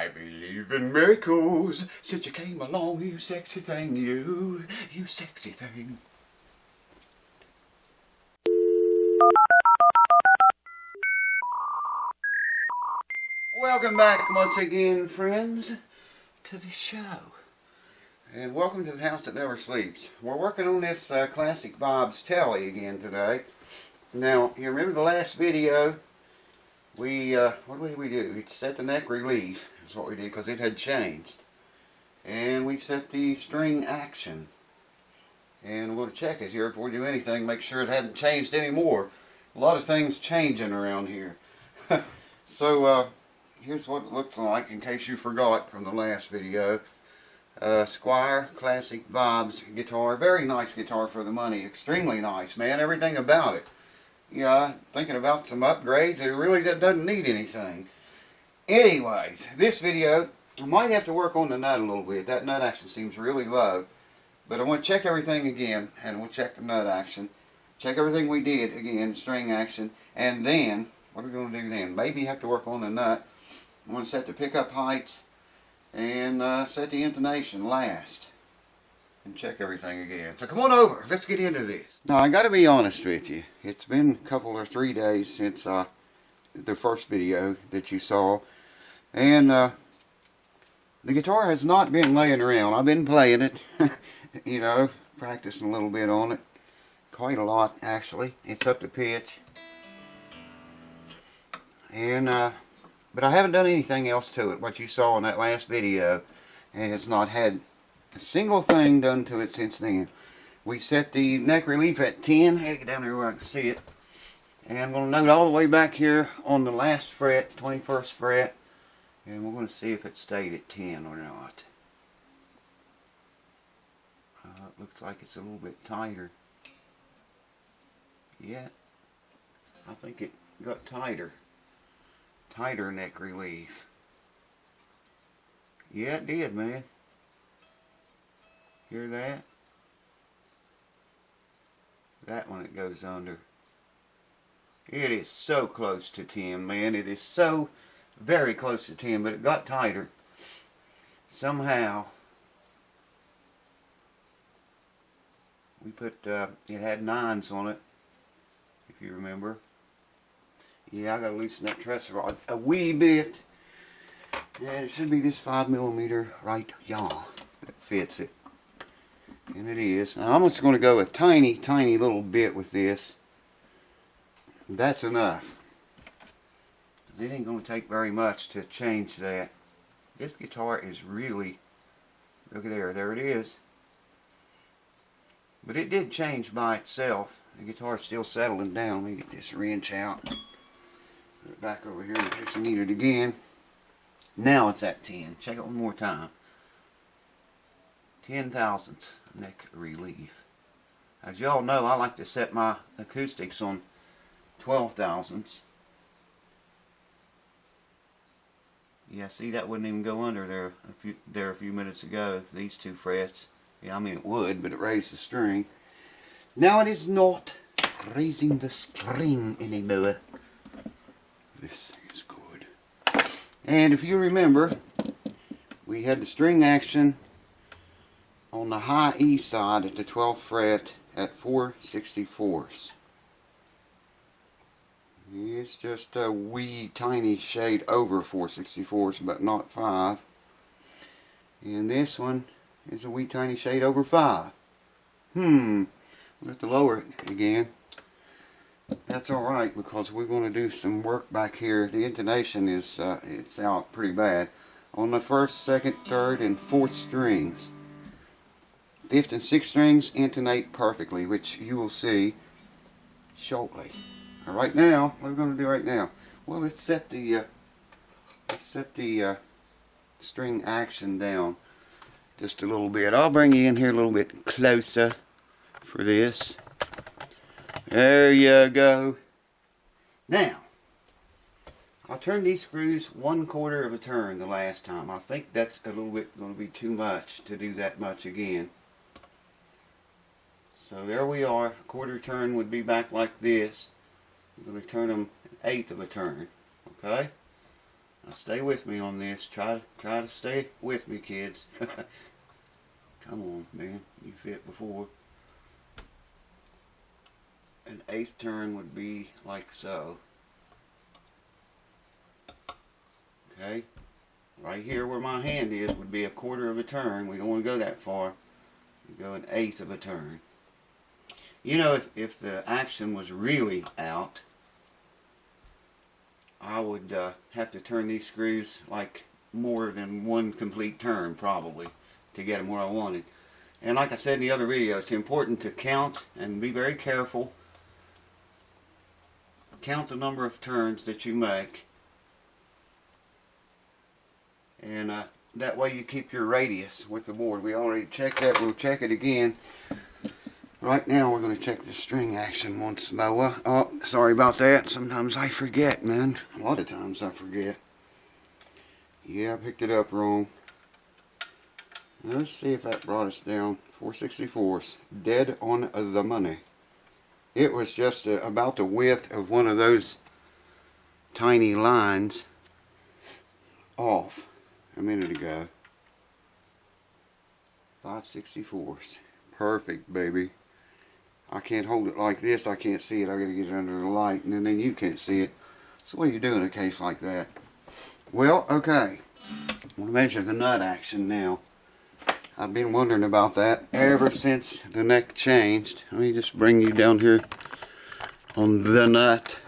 I believe in miracles since you came along, you sexy thing, you sexy thing. Welcome back once again, friends, to the show. And welcome to the house that never sleeps. We're working on this classic Bob's tele again today. Now, you remember the last video? What did we do? We set the neck relief, is what we did, because it had changed. And we set the string action. And we're going to check it here before we do anything, make sure it hadn't changed anymore. A lot of things changing around here. So, here's what it looks like, in case you forgot from the last video. Squire Classic Bob's guitar. Very nice guitar for the money. Extremely nice, man. Everything about it. Yeah, thinking about some upgrades. It really doesn't need anything. Anyways, this video, I might have to work on the nut a little bit. That nut action seems really low. But I want to check everything again, and we'll check the nut action. Check everything we did again, string action. And then, what are we going to do then? Maybe have to work on the nut. I want to set the pickup heights and set the intonation last. And check everything again. So come on over. Let's get into this. Now I got to be honest with you. It's been a couple or 3 days since the first video that you saw. And the guitar has not been laying around. I've been playing it. You know, practicing a little bit on it. Quite a lot actually. It's up to pitch. And but I haven't done anything else to it. What you saw in that last video, and it's not had a single thing done to it since then. We set the neck relief at 10. I had to get down there where I can see it. And I'm going to note all the way back here on the last fret, 21st fret. And we're going to see if it stayed at 10 or not. It looks like it's a little bit tighter. Yeah, I think it got tighter. Tighter neck relief. Yeah, it did, man. Hear that? That one it goes under. It is so close to 10, man. It is so very close to 10, but it got tighter. Somehow. We put, it had 9s on it, if you remember. Yeah, I gotta loosen that truss rod a wee bit. And it should be this 5mm right yaw that fits it. And it is. Now I'm just going to go a tiny little bit with this. That's enough. It ain't going to take very much to change that. This guitar is really, look at there it is. But it did change by itself. The guitar's still settling down. Let me get this wrench out. Put it back over here in case I need it again. Now it's at 10. Check it one more time. 10 thousandths neck relief. As y'all know, I like to set my acoustics on 12 thousandths. Yeah, see, that wouldn't even go under there a few minutes ago. These 2 frets. Yeah, I mean it would, but it raised the string. Now it is not raising the string anymore. This is good. And if you remember, we had the string action on the high E side at the 12th fret at 4/64. It's just a wee tiny shade over 4/64, but not 5. And this one is a wee tiny shade over 5. We'll have to lower it again. That's alright, because we're going to do some work back here. The intonation is it's out pretty bad on the 1st, 2nd, 3rd, and 4th strings. 5th and 6th strings intonate perfectly, which you will see shortly. Right now, what are we going to do right now? Well, let's set the string action down just a little bit. I'll bring you in here a little bit closer for this. There you go. Now, I turned these screws 1/4 of a turn the last time. I think that's a little bit going to be too much to do that much again. So there we are. A 1/4 turn would be back like this. I'm going to turn them 1/8 of a turn. Okay? Now stay with me on this. Try to stay with me, kids. Come on, man. You fit before. An eighth turn would be like so. Okay. Right here where my hand is would be a quarter of a turn. We don't want to go that far. You go an eighth of a turn. You know, if the action was really out, I would have to turn these screws like more than one complete turn probably to get them where I wanted. And like I said in the other video, it's important to count and be very careful. Count the number of turns that you make. And that way you keep your radius with the board. We already checked that. We'll check it again. Right now we're going to check the string action once more. Oh, sorry about that. Sometimes I forget, man. A lot of times I forget. Yeah, I picked it up wrong. Let's see if that brought us down. 4/64. Dead on the money. It was just about the width of one of those tiny lines off a minute ago. 5/64. Perfect, baby. I can't hold it like this. I can't see it. I got to get it under the light, and then you can't see it. So what do you do in a case like that? Well, okay. I'm going to measure the nut action now. I've been wondering about that ever since the neck changed. Let me just bring you down here on the nut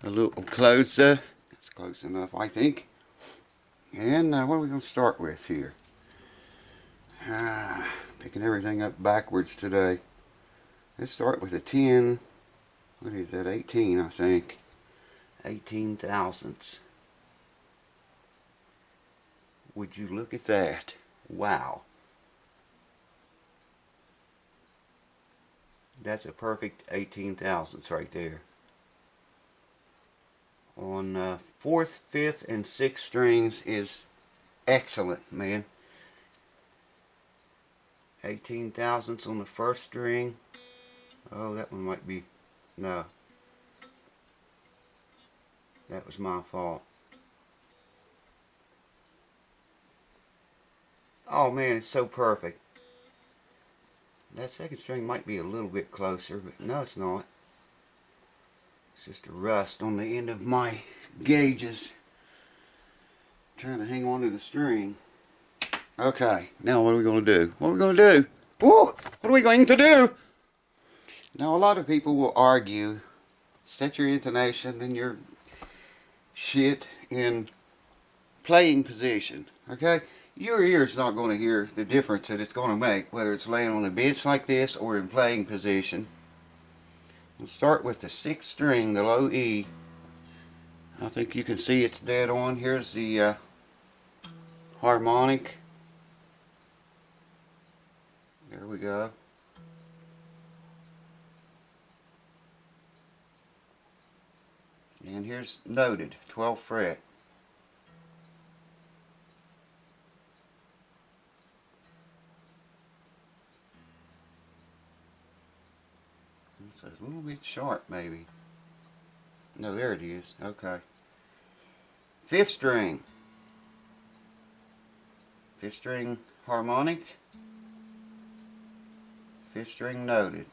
a little closer. That's close enough, I think. And what are we going to start with here? Picking everything up backwards today. Let's start with a 10. What is that? 18, I think. 18 thousandths. Would you look at that? Wow. That's a perfect 18 thousandths right there. On 4th, 5th, and 6th strings is excellent, man. 18 thousandths on the first string. Oh, that one might be... No. That was my fault. Oh man, it's so perfect. That second string might be a little bit closer, but no, it's not. It's just a rust on the end of my gauges. Trying to hang on to the string. Okay, now what are we going to do? What are we going to do? Whoa, what are we going to do? Now a lot of people will argue, set your intonation and your shit in playing position, okay? Your ear's not going to hear the difference that it's going to make, whether it's laying on a bench like this or in playing position. We'll start with the 6th string, the low E. I think you can see it's dead on. Here's the harmonic. There we go. And here's noted, 12th fret. It's a little bit sharp, maybe. No, there it is. Okay. 5th string. 5th string harmonic. 5th string noted.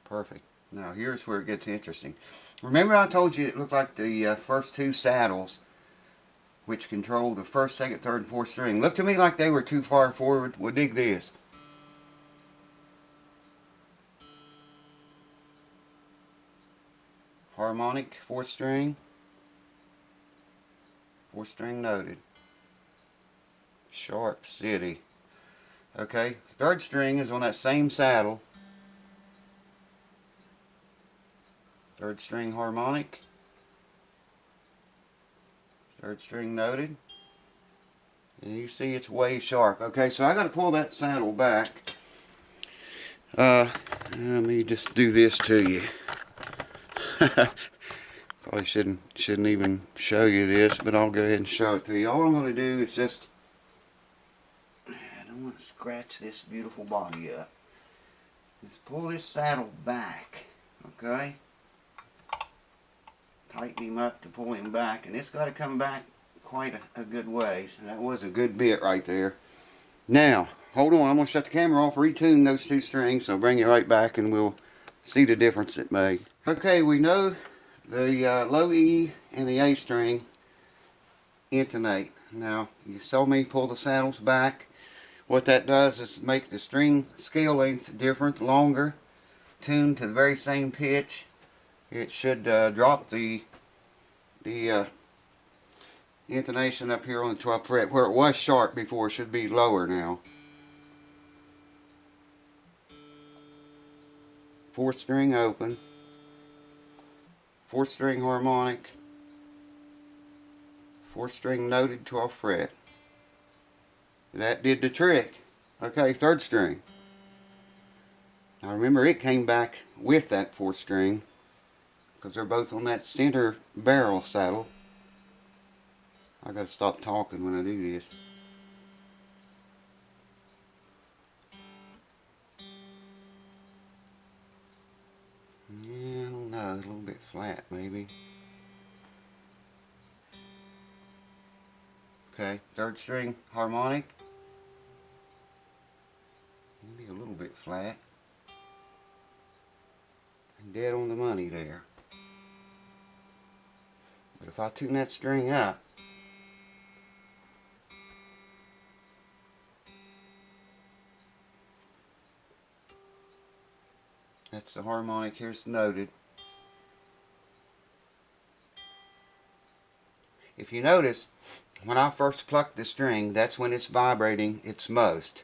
Perfect. Now here's where it gets interesting. Remember I told you it looked like the first two saddles, which control the 1st, 2nd, 3rd, and 4th string. Looked to me like they were too far forward. Well, dig this. Harmonic, 4th string. 4th string noted. Sharp City. Okay, 3rd string is on that same saddle. 3rd string harmonic. 3rd string noted. And you see it's way sharp. Okay, so I got to pull that saddle back. Let me just do this to you. Probably shouldn't even show you this, but I'll go ahead and show it to you. All I'm going to do is just, I don't want to scratch this beautiful body up. Just pull this saddle back, okay? tighten him up to pull him back, and it's got to come back quite a good ways, and that was a good bit right there. Now, hold on, I'm going to shut the camera off, retune those two strings, I'll bring you right back and we'll see the difference it made. Okay, we know the low E and the A string intonate. Now, you saw me pull the saddles back. What that does is make the string scale length different, longer, tuned to the very same pitch. It should drop the intonation up here on the 12th fret. Where it was sharp before, it should be lower now. 4th string open, 4th string harmonic, 4th string noted 12th fret. That did the trick. Okay, 3rd string. Now remember, it came back with that 4th string because they're both on that center barrel saddle. I gotta stop talking when I do this. Yeah, I don't know, a little bit flat maybe. Okay, 3rd string harmonic. Maybe a little bit flat. Dead on the money there. But if I tune that string up, that's the harmonic, here's the noted. If you notice, when I first pluck the string, that's when it's vibrating its most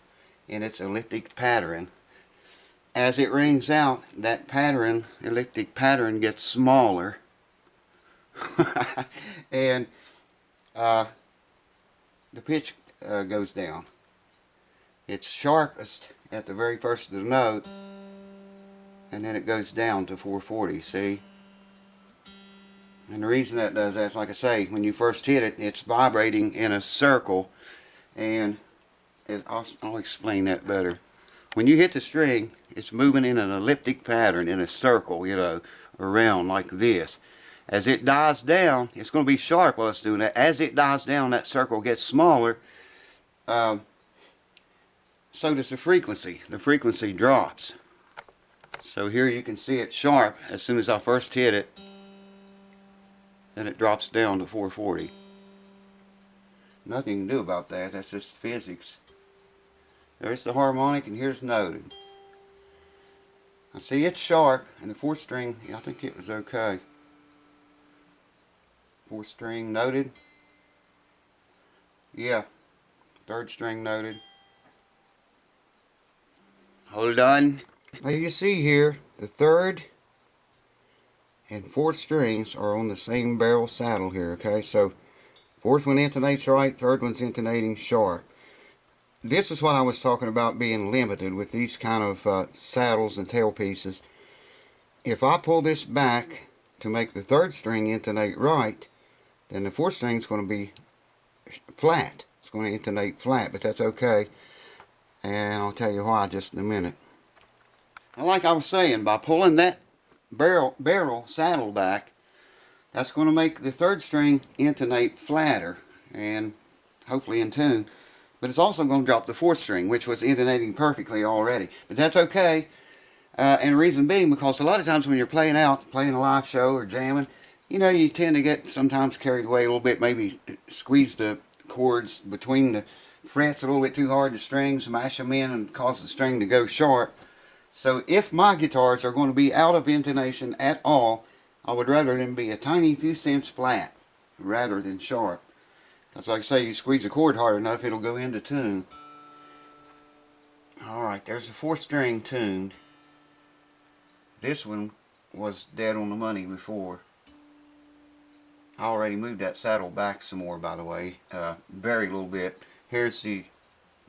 in its elliptic pattern. As it rings out, that pattern, elliptic pattern, gets smaller. And the pitch goes down. It's sharpest at the very first of the note, and then it goes down to 440, see? And the reason that does that is, like I say, when you first hit it, it's vibrating in a circle, and I'll explain that better. When you hit the string, it's moving in an elliptic pattern, in a circle, you know, around like this. As it dies down, it's going to be sharp while it's doing that. As it dies down, that circle gets smaller. So does the frequency. The frequency drops. So here you can see it sharp as soon as I first hit it. Then it drops down to 440. Nothing you can do about that. That's just physics. There's the harmonic, and here's noted. I see it's sharp, and the 4th string, I think it was okay. 4th string noted. Yeah. 3rd string noted. Hold on. Now you see here, the 3rd and 4th strings are on the same barrel saddle here, okay? So 4th one intonates right, 3rd one's intonating sharp. This is what I was talking about being limited with these kind of saddles and tailpieces. If I pull this back to make the 3rd string intonate right, then the 4th string is going to be flat. It's going to intonate flat, but that's okay. And I'll tell you why just in a minute. And like I was saying, by pulling that barrel saddle back, that's going to make the 3rd string intonate flatter and hopefully in tune. But it's also going to drop the 4th string, which was intonating perfectly already. But that's okay. And the reason being, because a lot of times when you're playing out, playing a live show or jamming, you know, you tend to get sometimes carried away a little bit, maybe squeeze the chords between the frets a little bit too hard, the strings, mash them in and cause the string to go sharp. So if my guitars are going to be out of intonation at all, I would rather them be a tiny few cents flat rather than sharp. Because like I say, you squeeze a chord hard enough, it'll go into tune. Alright, there's the 4th string tuned. This one was dead on the money before. I already moved that saddle back some more, by the way. Very little bit. Here's the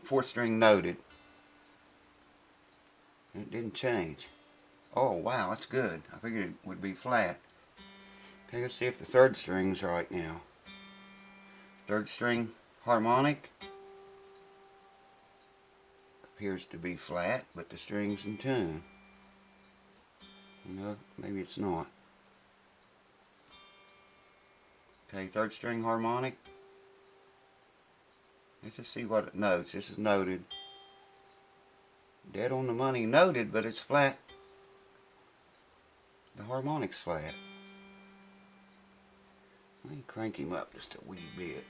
4th string noted. It didn't change. Oh wow, that's good. I figured it would be flat. Okay, let's see if the 3rd string's right now. 3rd string harmonic appears to be flat, but the string's in tune. No, maybe it's not. Okay, third string harmonic. Let's just see what it notes. This is noted. Dead on the money noted, but it's flat. The harmonic's flat. Let me crank him up just a wee bit.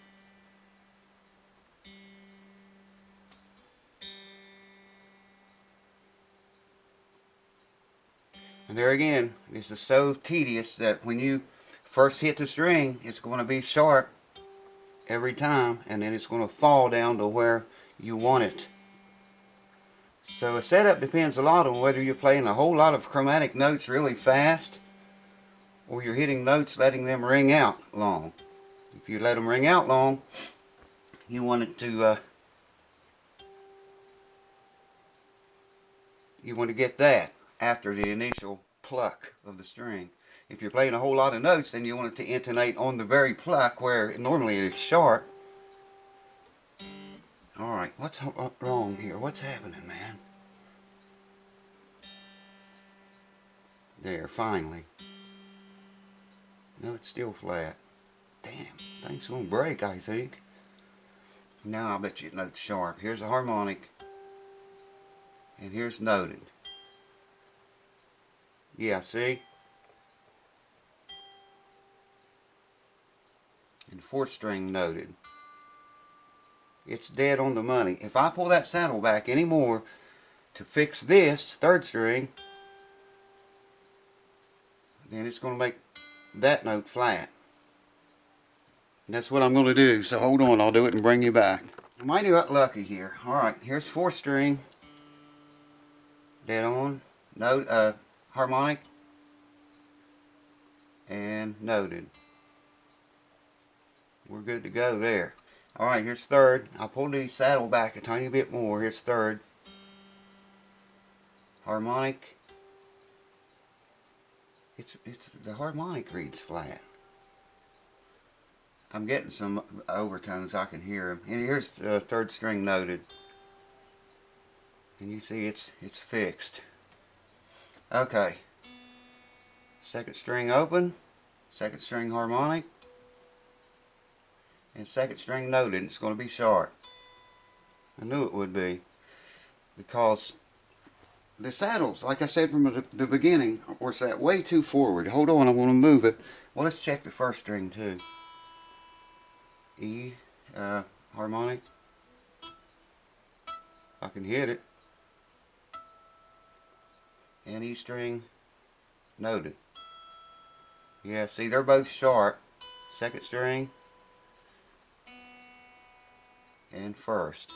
And there again, this is so tedious that when you first hit the string, it's going to be sharp every time, and then it's going to fall down to where you want it. So a setup depends a lot on whether you're playing a whole lot of chromatic notes really fast, or you're hitting notes letting them ring out long. If you let them ring out long, you want it to get that after the initial pluck of the string. If you're playing a whole lot of notes, then you want it to intonate on the very pluck where normally it is sharp. Alright, what's wrong here? What's happening, man? There, finally. No, it's still flat. Damn, thing's gonna break, I think. Now I'll bet you it notes sharp. Here's a harmonic. And here's noted. Yeah, see? And fourth string noted. It's dead on the money. If I pull that saddle back anymore to fix this third string, then it's going to make that note flat. And that's what I'm going to do. So hold on, I'll do it and bring you back. I might have got lucky here. Alright, here's fourth string. Dead on. Note, harmonic. And noted. We're good to go there. Alright, here's third. I'll pull the saddle back a tiny bit more. Here's third. Harmonic. The harmonic reads flat. I'm getting some overtones. I can hear them. And here's third string noted. And you see it's fixed. Okay. Second string open. Second string harmonic. And second string noted. It's going to be sharp. I knew it would be. Because the saddles, like I said from the beginning, were set way too forward. Hold on, I'm going to move it. Well, let's check the first string too. E, harmonic. I can hit it. And E string noted. Yeah, see, they're both sharp. Second string and first.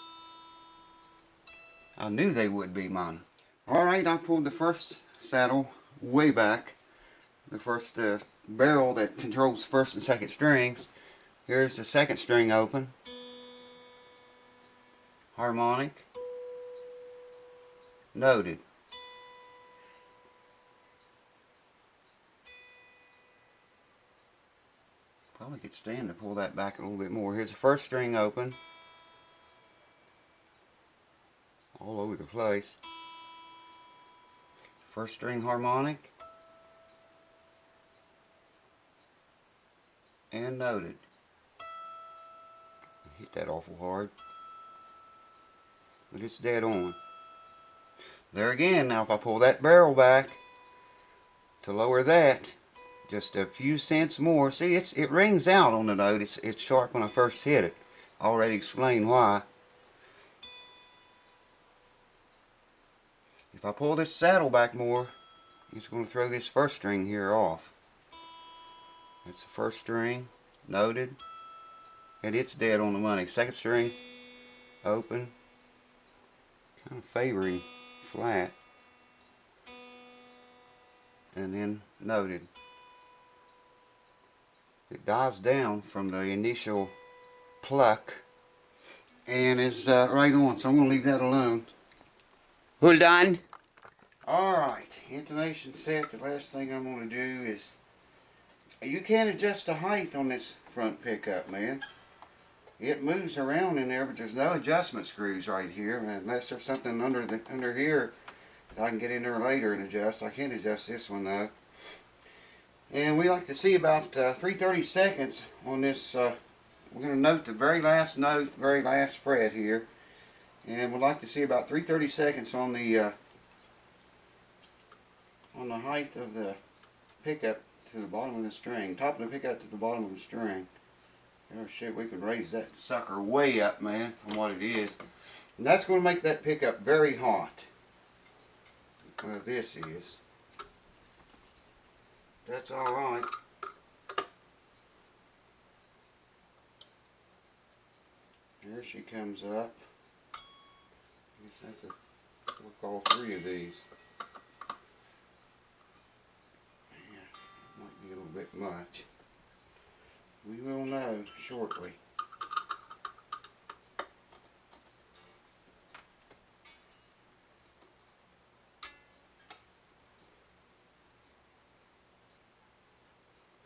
I knew they would be mine. Alright, I pulled the first saddle way back. The first barrel that controls first and second strings. Here's the second string open. Harmonic. Noted. Probably could stand to pull that back a little bit more. Here's the first string open. All over the place. First string harmonic. And noted. Hit that awful hard. But it's dead on. There again, now if I pull that barrel back to lower that just a few cents more, see it rings out on the note. It's sharp when I first hit it. I already explained why. If I pull this saddle back more, it's going to throw this first string here off. That's the first string, noted, and it's dead on the money. Second string, open, kind of favoring flat, and then noted. It dies down from the initial pluck and is right on, so I'm going to leave that alone. Hold on. Alright, intonation set. The last thing I'm going to do is, you can't adjust the height on this front pickup, man. It moves around in there, but there's no adjustment screws right here, unless there's something under here that I can get in there later and adjust. I can't adjust this one though. And we like to see about 3/30 seconds on this. We're going to note the very last note, very last fret here. And we'd like to see about 3/30 seconds on the height of the pickup to the bottom of the string. Top of the pickup to the bottom of the string. Oh shit, we can raise that sucker way up, man, from what it is. And that's going to make that pickup very hot. Well, this is. That's alright. There she comes up. I just have to work all three of these. Yeah, might be a little bit much. We will know shortly.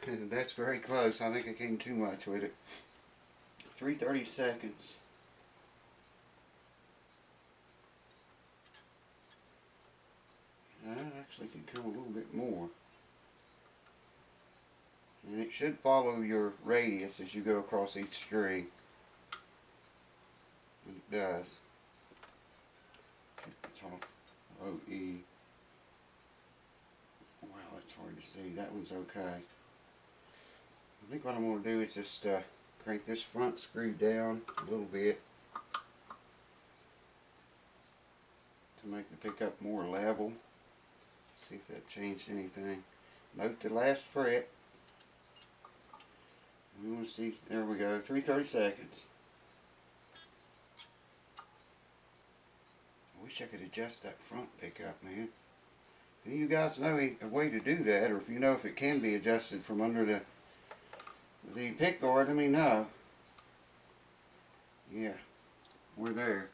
And that's very close. I think I came too much with it. 3/30 seconds. That actually could come a little bit more. And it should follow your radius as you go across each string. And it does. The top OE. Wow, that's hard to see. That one's okay. I think what I'm going to do is just crank this front screw down a little bit to make the pickup more level. See if that changed anything. Note the last fret. We want to see, there we go, 3/30 seconds. I wish I could adjust that front pickup, man. If you guys know a way to do that, or if you know if it can be adjusted from under the pick guard, let me know. Yeah, we're there.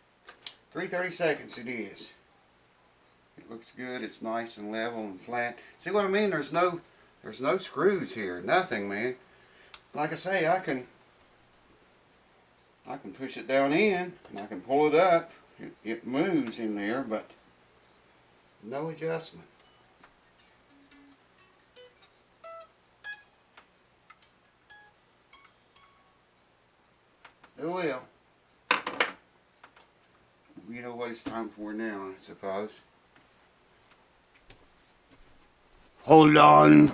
3/30 seconds it is. It looks good. It's nice and level and flat. See what I mean? There's no screws here. Nothing, man. Like I say, I can push it down in and I can pull it up. It moves in there, but no adjustment. It will. You know what it's time for now, I suppose. Hold on.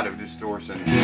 Of distortion. 'Cause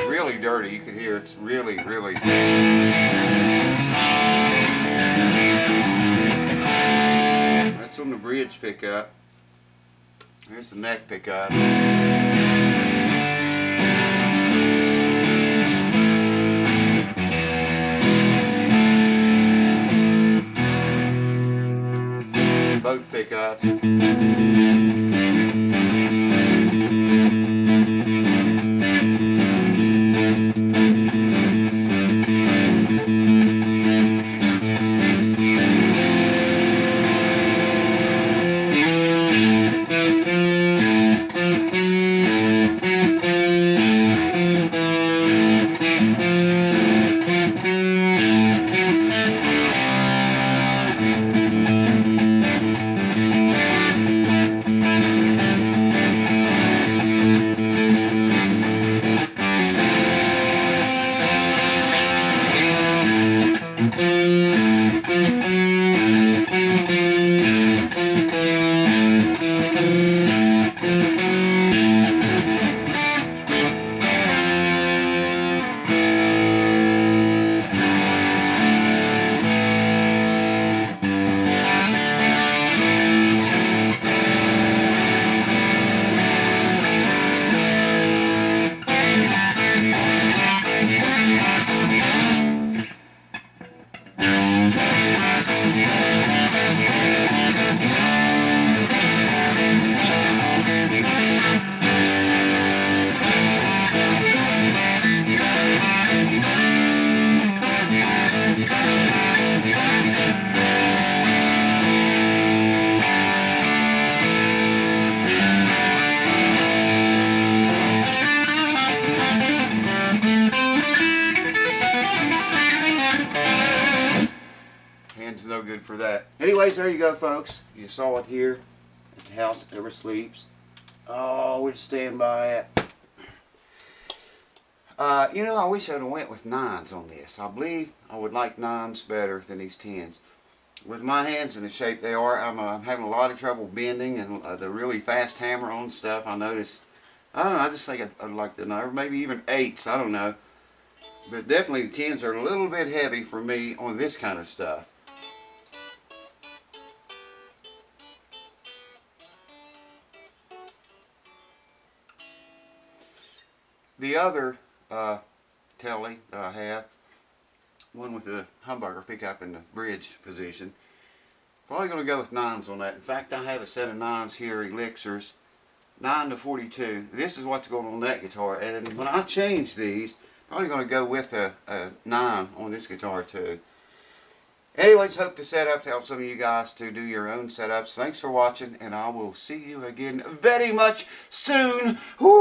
Really dirty, you can hear it's really that's on the bridge pickup. Here's the neck pickup. Both pickups. No good for that. Anyways, there you go, folks. You saw it here at the house that never sleeps. Oh, we'll stand by it. You know, I wish I'd have went with 9s on this. I believe I would like 9s better than these 10s. With my hands in the shape they are, I'm having a lot of trouble bending, and the really fast hammer on stuff, I notice. I don't know, I just think I'd like the 9, or maybe even 8s, I don't know. But definitely the 10s are a little bit heavy for me on this kind of stuff. The other tele that I have, one with the humbucker pickup in the bridge position, probably going to go with 9s on that. In fact, I have a set of 9s here, Elixirs, 9 to 42. This is what's going on that guitar, and when I change these, probably going to go with a 9 on this guitar too. Anyways, hope the setup helps some of you guys to do your own setups. Thanks for watching, and I will see you again very much soon. Woo!